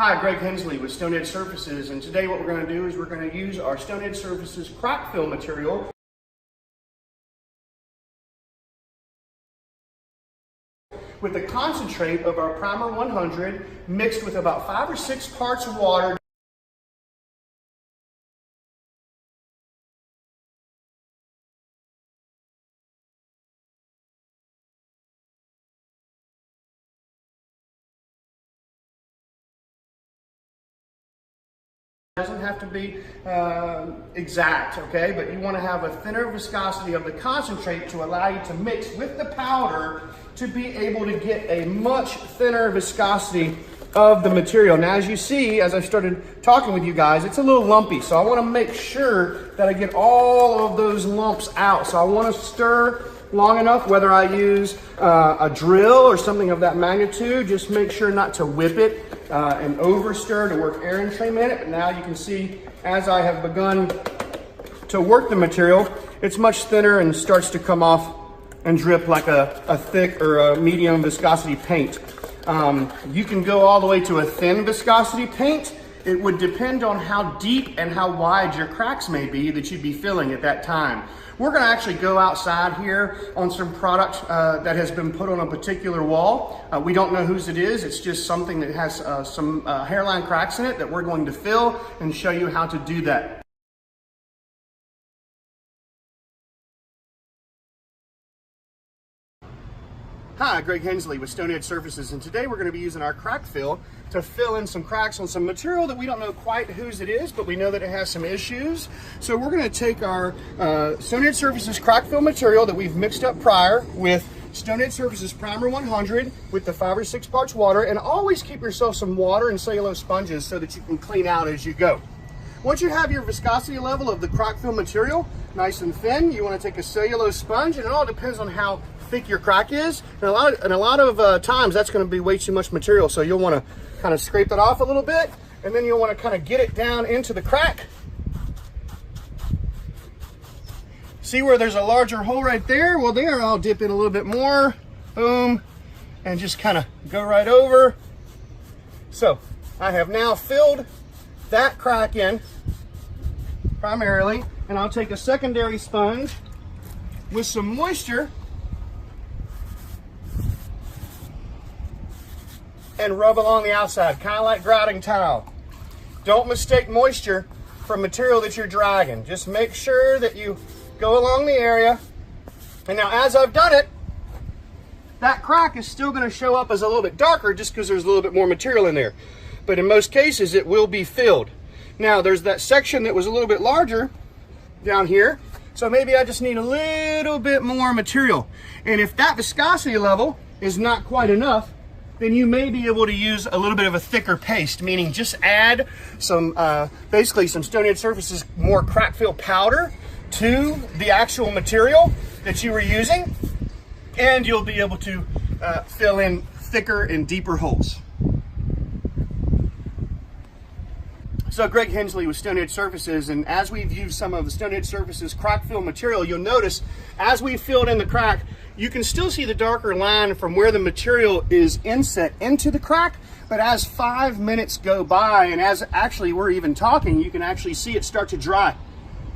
Hi, Greg Hensley with Stone Edge Surfaces, and today what we're going to do is we're going to use our Stone Edge Surfaces crack fill material with the concentrate of our Primer 100 mixed with about 5 or 6 parts of water. It doesn't have to be exact, okay? But you want to have a thinner viscosity of the concentrate to allow you to mix with the powder to be able to get a much thinner viscosity of the material. Now, as you see, as I started talking with you guys, it's a little lumpy. So I want to make sure that I get all of those lumps out. So I want to stir long enough, whether I use a drill or something of that magnitude. Just make sure not to whip it and over stir to work air entrainment. But now you can see, as I have begun to work the material, it's much thinner and starts to come off and drip like a thick or a medium viscosity paint. You can go all the way to a thin viscosity paint. It would depend on how deep and how wide your cracks may be that you'd be filling at that time. We're going to actually go outside here on some product that has been put on a particular wall. We don't know whose it is. It's just something that has some hairline cracks in it that we're going to fill and show you how to do that. Hi, Greg Hensley with Stone Edge Surfaces, and today we're going to be using our crack fill to fill in some cracks on some material that we don't know quite whose it is, but we know that it has some issues. So we're going to take our Stone Edge Surfaces crack fill material that we've mixed up prior with Stone Edge Surfaces Primer 100 with the 5 or 6 parts water, and always keep yourself some water and cellulose sponges so that you can clean out as you go. Once you have your viscosity level of the crack fill material nice and thin, you want to take a cellulose sponge, and it all depends on how thick your crack is, and a lot of times that's going to be way too much material, so you'll want to kind of scrape that off a little bit, and then you'll want to kind of get it down into the crack. See where there's a larger hole right there? Well, there I'll dip in a little bit more, boom, and just kind of go right over. So I have now filled that crack in primarily, and I'll take a secondary sponge with some moisture and rub along the outside, kind of like grouting towel. Don't mistake moisture for material that you're dragging. Just make sure that you go along the area. And now, as I've done it, that crack is still going to show up as a little bit darker just because there's a little bit more material in there. But in most cases, it will be filled. Now, there's that section that was a little bit larger down here. So maybe I just need a little bit more material. And if that viscosity level is not quite enough, then you may be able to use a little bit of a thicker paste, meaning just add some, basically some Stone Edge Surfaces more crack fill powder to the actual material that you were using, and you'll be able to fill in thicker and deeper holes. So Greg Hensley with Stone Edge Surfaces, and as we've used some of the Stone Edge Surfaces crack fill material, you'll notice as we filled in the crack, you can still see the darker line from where the material is inset into the crack, but as 5 minutes go by, and as actually we're even talking, you can actually see it start to dry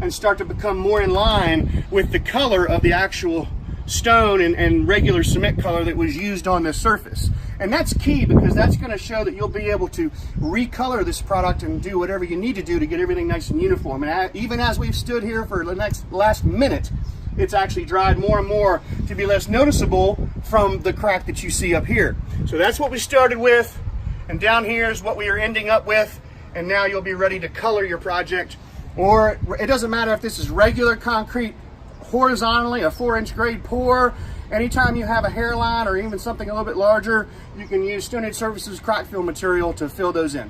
and start to become more in line with the color of the actual stone and regular cement color that was used on this surface. And that's key, because that's going to show that you'll be able to recolor this product and do whatever you need to do to get everything nice and uniform. And even as we've stood here for the last minute, it's actually dried more and more to be less noticeable from the crack that you see up here. So that's what we started with, and down here is what we are ending up with, and now you'll be ready to color your project. Or it doesn't matter if this is regular concrete, horizontally, a 4-inch grade pour. Anytime you have a hairline or even something a little bit larger, you can use Stone Edge Surfaces crack fill material to fill those in.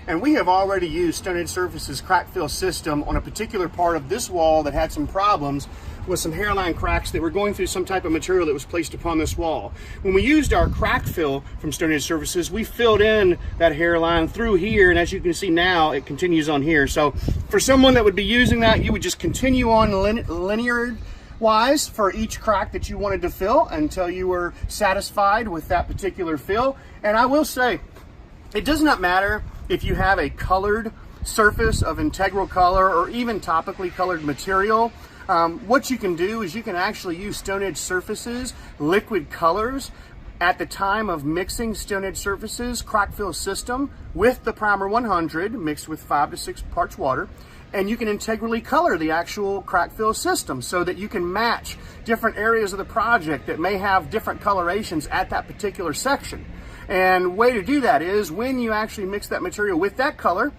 And we have already used Stone Edge Surfaces crack fill system on a particular part of this wall that had some problems with some hairline cracks that were going through some type of material that was placed upon this wall. When we used our crack fill from Stone Edge Surfaces, we filled in that hairline through here, and as you can see now, it continues on here. So for someone that would be using that, you would just continue on linear stepwise for each crack that you wanted to fill until you were satisfied with that particular fill. And I will say, it does not matter if you have a colored surface of integral color or even topically colored material. What you can do is you can actually use Stone Edge Surfaces liquid colors at the time of mixing Stone Edge Surfaces crack fill system with the Primer 100 mixed with 5 to 6 parts water, and you can integrally color the actual crack fill system so that you can match different areas of the project that may have different colorations at that particular section. And way to do that is when you actually mix that material with that color,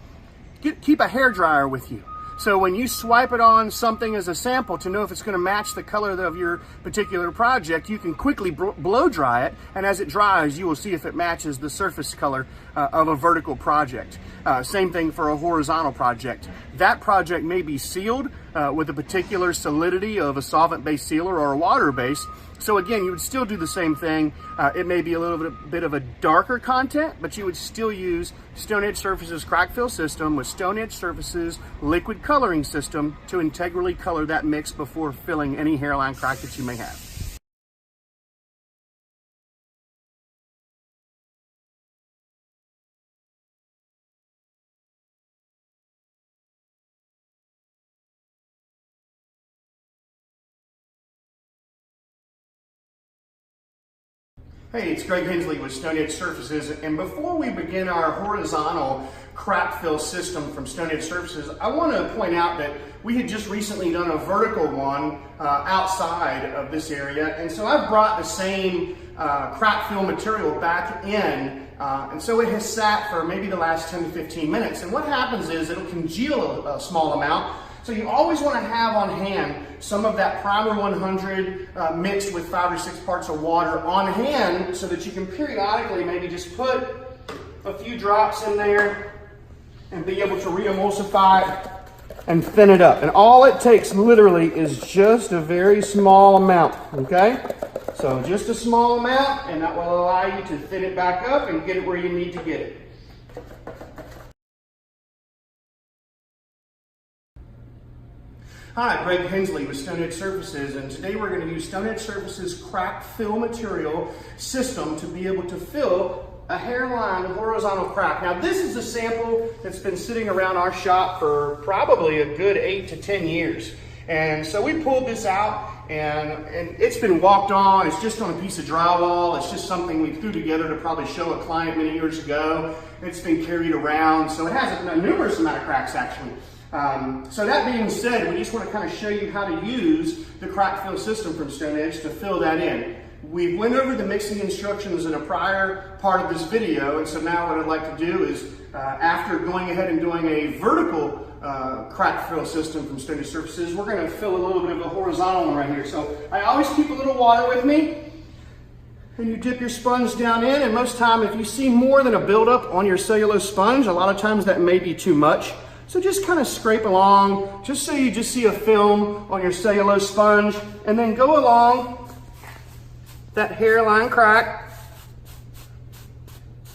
keep a hair dryer with you. So when you swipe it on something as a sample to know if it's going to match the color of your particular project, you can quickly blow dry it, and as it dries, you will see if it matches the surface color of a vertical project. Same thing for a horizontal project. That project may be sealed with a particular solidity of a solvent-based sealer or a water base. So again, you would still do the same thing. It may be a little bit of a darker content, but you would still use Stone Edge Surfaces crack fill system with Stone Edge Surfaces liquid coloring system to integrally color that mix before filling any hairline crack that you may have. Hey, it's Greg Hensley with Stone Edge Surfaces, and before we begin our horizontal crack fill system from Stone Edge Surfaces, I want to point out that we had just recently done a vertical one outside of this area, and so I've brought the same crack fill material back in, and so it has sat for maybe the last 10 to 15 minutes, and what happens is it'll congeal a small amount. So you always want to have on hand some of that Primer 100 mixed with 5 or 6 parts of water on hand so that you can periodically maybe just put a few drops in there and be able to re-emulsify and thin it up. And all it takes literally is just a very small amount, okay? So just a small amount, and that will allow you to thin it back up and get it where you need to get it. Hi, Greg Hensley with Stone Edge Surfaces, and today we're going to use Stone Edge Surfaces crack fill material system to be able to fill a hairline horizontal crack. Now this is a sample that's been sitting around our shop for probably a good 8 to 10 years. And so we pulled this out and it's been walked on. It's just on a piece of drywall. It's just something we threw together to probably show a client many years ago. It's been carried around, so it has a numerous amount of cracks actually. So that being said, we just want to kind of show you how to use the crack fill system from Stone Edge to fill that in. We went over the mixing instructions in a prior part of this video, and so now what I'd like to do is, after going ahead and doing a vertical crack fill system from Stone Edge Surfaces, we're going to fill a little bit of a horizontal one right here. So I always keep a little water with me, and you dip your sponge down in, and most time if you see more than a buildup on your cellulose sponge, a lot of times that may be too much. So just kind of scrape along, just so you just see a film on your cellulose sponge, and then go along that hairline crack,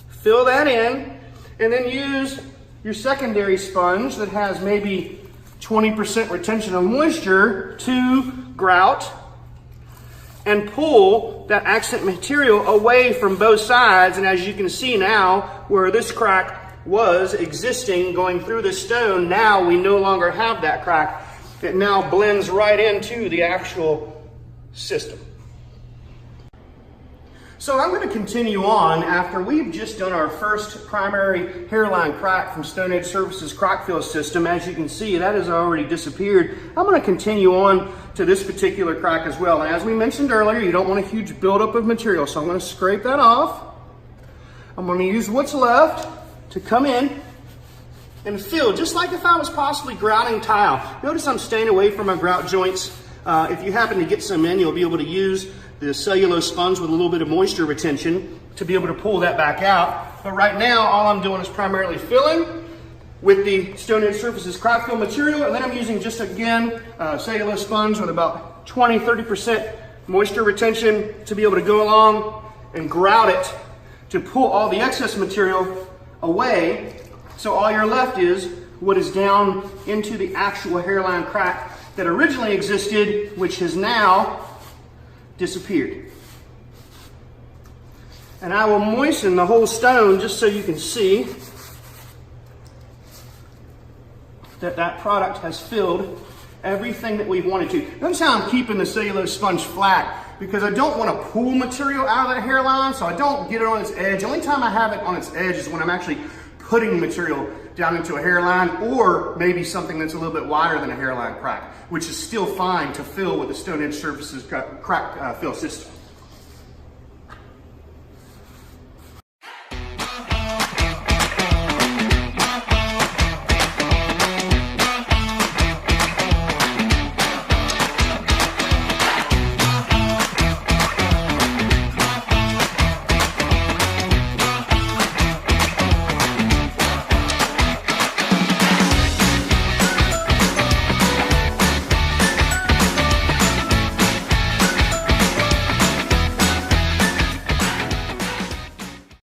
fill that in, and then use your secondary sponge that has maybe 20% retention of moisture to grout and pull that accent material away from both sides. And as you can see now, where this crack was existing going through the stone, now we no longer have that crack. It now blends right into the actual system. So I'm going to continue on after we've just done our first primary hairline crack from Stone Edge Surfaces crack fill system. As you can see, that has already disappeared. I'm going to continue on to this particular crack as well. And as we mentioned earlier, you don't want a huge buildup of material, so I'm going to scrape that off. I'm going to use what's left to come in and fill, just like if I was possibly grouting tile. Notice I'm staying away from my grout joints. If you happen to get some in, you'll be able to use the cellulose sponge with a little bit of moisture retention to be able to pull that back out. But right now, all I'm doing is primarily filling with the Stone Edge Surfaces crack fill material, and then I'm using just, again, cellulose sponge with about 20-30% moisture retention to be able to go along and grout it to pull all the excess material away, so all you're left is what is down into the actual hairline crack that originally existed, which has now disappeared. And I will moisten the whole stone just so you can see that that product has filled everything that we've wanted to. Notice how I'm keeping the cellulose sponge flat, because I don't want to pull material out of that hairline, so I don't get it on its edge. The only time I have it on its edge is when I'm actually putting material down into a hairline, or maybe something that's a little bit wider than a hairline crack, which is still fine to fill with the stone edge surfaces crack fill system.